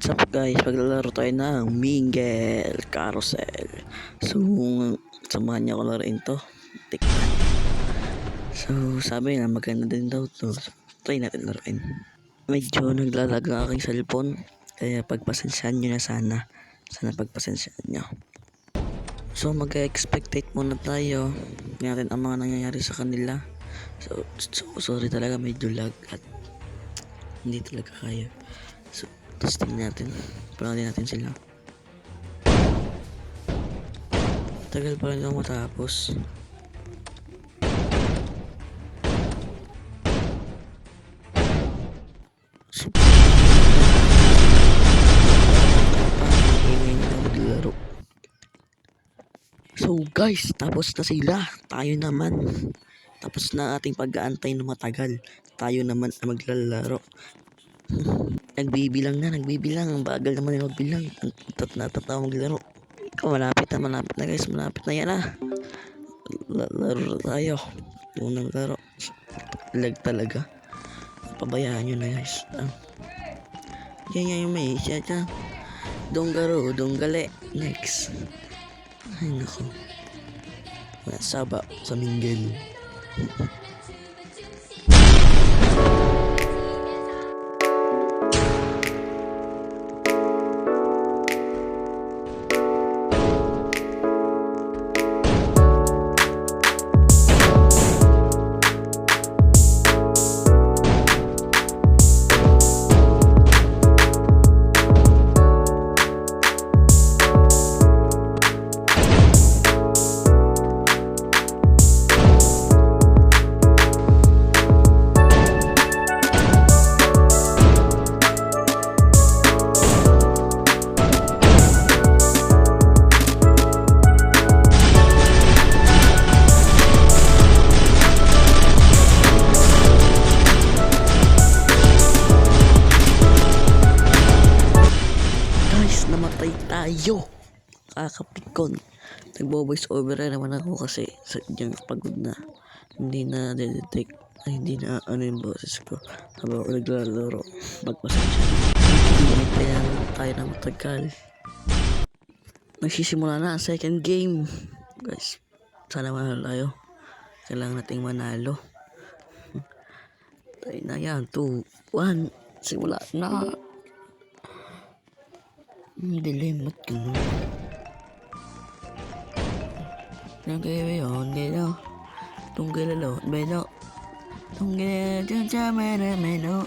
What's up guys, maglalaro tayo ng Mingle Carousel. So, samahan niyo ako laruin to. Tikman. So, sabi na maganda din daw to. So, try natin laruin. Medyo naglalag ang aking cellphone. Kaya pagpasensyahan nyo na sana. Sana pagpasensyahan nyo. So, mag-expectate muna tayo. Tingnan natin ang mga nangyayari sa kanila. So sorry talaga, medyo lag at hindi talaga kaya. So, testing natin. Panoodin natin sila. Tagal pa rin ako matapos. So, maglaro. So guys, tapos na sila. Tayo naman. Tapos na ating pag-aantay na matagal. Tayo naman ang maglalaro. Nagbibilang na. Ang bagal naman yung magbilang. Natatawa maglaro. Malapit na guys. Malapit na yan laro tayo. Unang laro. Lag talaga. Pabayaan nyo na guys. Yan yung may siya dyan. Donggaro, donggali. Next. Ay nako. Wala saba sa Mingle. Namatay tayo. Kakapikon. Nagbo-voice over na naman ako kasi sadyang pagod na. Hindi na detect. Ay, hindi na yung boses ko habang ako naglalaro. Magpasensya. Kaya tayo na matagal. Nagsisimula na ang second game. Guys, sana manalo tayo. Kailangan nating manalo. Tayo na yan. 2, 1. Simula na. Dilim, ba't gano'n? Nagkayo, gano'n. Tunggilalo, beno. Tunggilalo, dyan sa meno.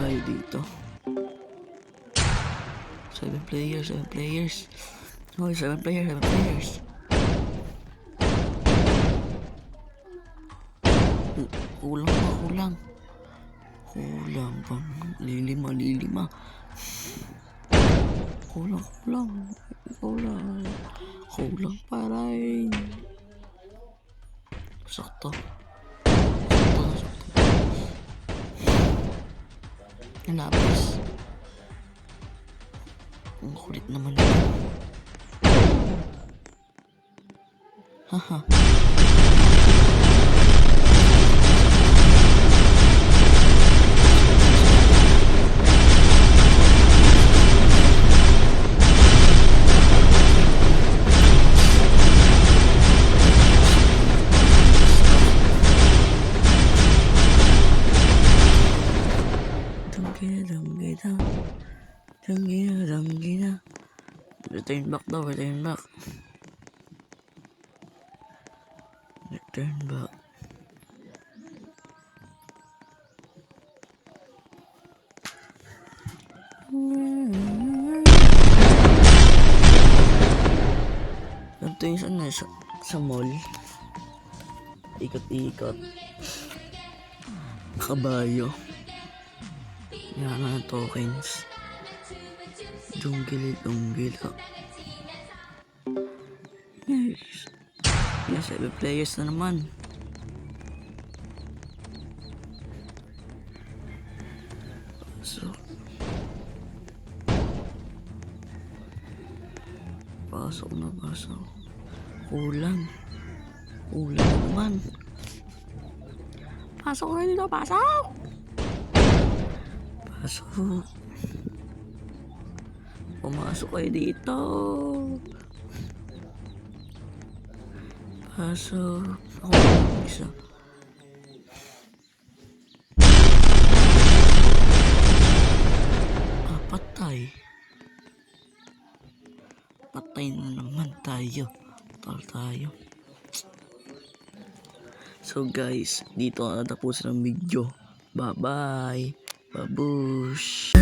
Ay, dito. 7 players. Oh, 7 players. Kulang pang lilima. Kulang pa rin. Sakto. Nalapis. Ang kulit naman. Haha. Danggina. Return back. Ganito yung sana sa mall. Ikot. Kabayo. Yan na tokens. Dunggil. Yes. 7 players na naman. So, pasok. Kulang. Ulan naman. Pasok kayo dito, pasok! Pasok. Pumasok kayo dito. Pasok. Ako isa. Patay. Patay na naman tayo. Tal tayo. So guys, dito na natapusin ang video. Bye bye. Babush.